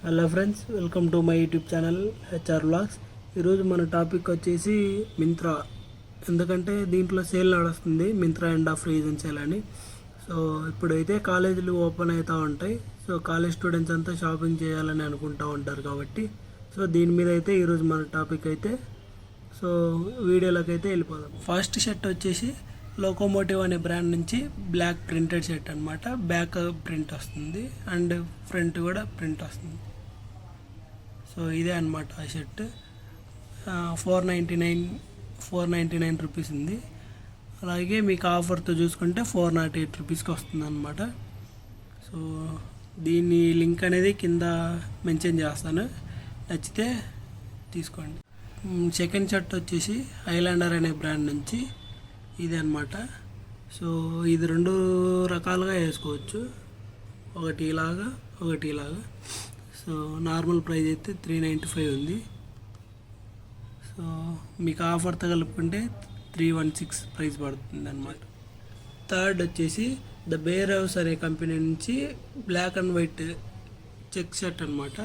Hello friends, welcome to my YouTube channel HR vlogs. ఈరోజు మన topic వచ్చేసి మింత్రా. ఎందుకంటే దీంట్లో సేల్ నడుస్తుంది, Myntra end of reason sale అని. సో ఇప్పుడైతే కాలేజీలు ఓపెన్ అవుతూ ఉంటాయి. సో కాలేజ్ స్టూడెంట్స్ అంతా షాపింగ్ చేయాలని అనుకుంటూ ఉంటారు కాబట్టి సో దీని మీద అయితే ఈరోజు మన టాపిక్ అయితే. సో వీడియోలోకి అయితే వెళ్ళిపోదాం. ఫస్ట్ షర్ట్ వచ్చేసి లోకోమోటివ్ అనే బ్రాండ్ నుంచి బ్లాక్ ప్రింటెడ్ షర్ట్ అనమాట. బ్యాక్ ప్రింట్ వస్తుంది అండ్ ఫ్రంట్ కూడా ప్రింట్ వస్తుంది. సో ఇదే అనమాట ఆ షర్ట్. 499 రూపీస్ ఉంది. అలాగే మీకు ఆఫర్తో చూసుకుంటే 408 రూపీస్కి వస్తుంది అనమాట. సో దీని లింక్ అనేది కింద మెన్షన్ చేస్తాను, నచ్చితే తీసుకోండి. సెకండ్ షర్ట్ వచ్చేసి ఐలాండర్ అనే బ్రాండ్ నుంచి ఇది అనమాట. సో ఇది రెండు రకాలుగా వేసుకోవచ్చు, ఒకటి ఇలాగా ఒకటి ఇలాగా. సో నార్మల్ ప్రైస్ అయితే 395 ఉంది. సో మీకు ఆఫర్తో కలుపుకుంటే 316 ప్రైస్ పడుతుంది అనమాట. థర్డ్ వచ్చేసి ద బేర్ హౌస్ అనే కంపెనీ నుంచి black and white check shirt అనమాట.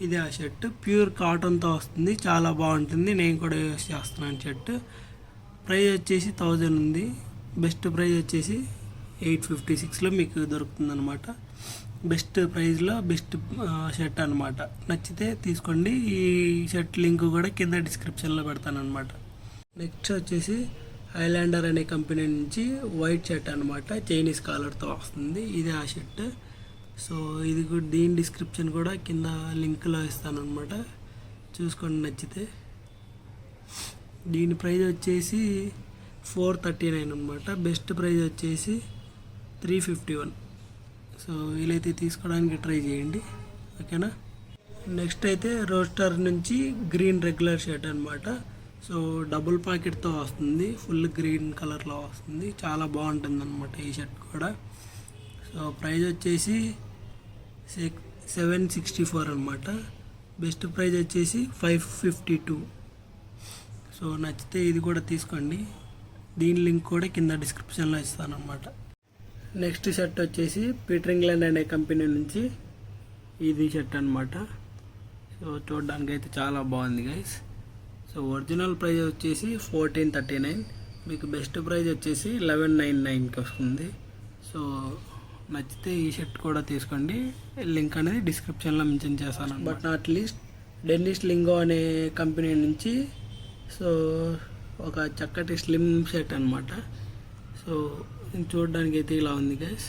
ఇది ఆ షర్ట్ ప్యూర్ కాటన్తో వస్తుంది, చాలా బాగుంటుంది. నేను కూడా యూస్ చేస్తున్నాను షర్ట్. ప్రైస్ వచ్చేసి 1000 ఉంది. బెస్ట్ ప్రైస్ వచ్చేసి 856లో మీకు దొరుకుతుంది అనమాట. బెస్ట్ ప్రైస్లో బెస్ట్ షర్ట్ అనమాట. నచ్చితే తీసుకోండి. ఈ షర్ట్ లింక్ కూడా కింద డిస్క్రిప్షన్లో పెడతాను అనమాట. నెక్స్ట్ వచ్చేసి ఐలాండర్ అనే కంపెనీ నుంచి వైట్ షర్ట్ అనమాట, చైనీస్ కాలర్తో వస్తుంది. ఇది ఆ షర్ట్. సో ఇది కూడా దీని డిస్క్రిప్షన్ కూడా కింద లింక్లో ఇస్తాను అనమాట, చూసుకోండి నచ్చితే. దీని ప్రైస్ వచ్చేసి 439 అనమాట. బెస్ట్ ప్రైస్ వచ్చేసి 351. సో వీలైతే తీసుకోవడానికి ట్రై చేయండి, ఓకేనా. నెక్స్ట్ అయితే రోస్టర్ నుంచి గ్రీన్ రెగ్యులర్ షర్ట్ అనమాట. సో డబుల్ పాకెట్తో వస్తుంది, ఫుల్ గ్రీన్ కలర్లో వస్తుంది, చాలా బాగుంటుంది అనమాట ఈ షర్ట్ కూడా. సో ప్రైస్ వచ్చేసి 764 అనమాట. బెస్ట్ ప్రైస్ వచ్చేసి 552. సో నచ్చితే ఇది కూడా తీసుకోండి. దీని లింక్ కూడా కింద డిస్క్రిప్షన్లో ఇస్తాను అనమాట. నెక్స్ట్ షర్ట్ వచ్చేసి పీటర్ ఇంగ్లాండ్ అనే కంపెనీ నుంచి ఇది షర్ట్ అనమాట. సో చూడడానికి అయితే చాలా బాగుంది గైస్. సో ఒరిజినల్ ప్రైస్ వచ్చేసి 1439, మీకు బెస్ట్ ప్రైస్ వచ్చేసి 1199కి వస్తుంది. సో నచ్చితే ఈ షర్ట్ కూడా తీసుకోండి. లింక్ అనేది డిస్క్రిప్షన్లో మెన్షన్ చేస్తాను. But not least Dennis lingo అనే కంపెనీ నుంచి సో ఒక చక్కటి స్లిమ్ షర్ట్ అనమాట. సో చూడడానికి అయితే ఇలా ఉంది గైస్.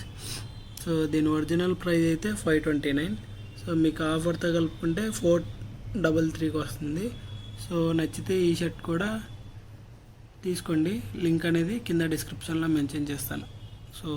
సో దీని ఒరిజినల్ ప్రైస్ అయితే 529. సో మీకు ఆఫర్తో కలుపుకుంటే 433కి వస్తుంది. సో నచ్చితే ఈ షర్ట్ కూడా తీసుకోండి. లింక్ అనేది కింద డిస్క్రిప్షన్లో మెన్షన్ చేస్తాను. సో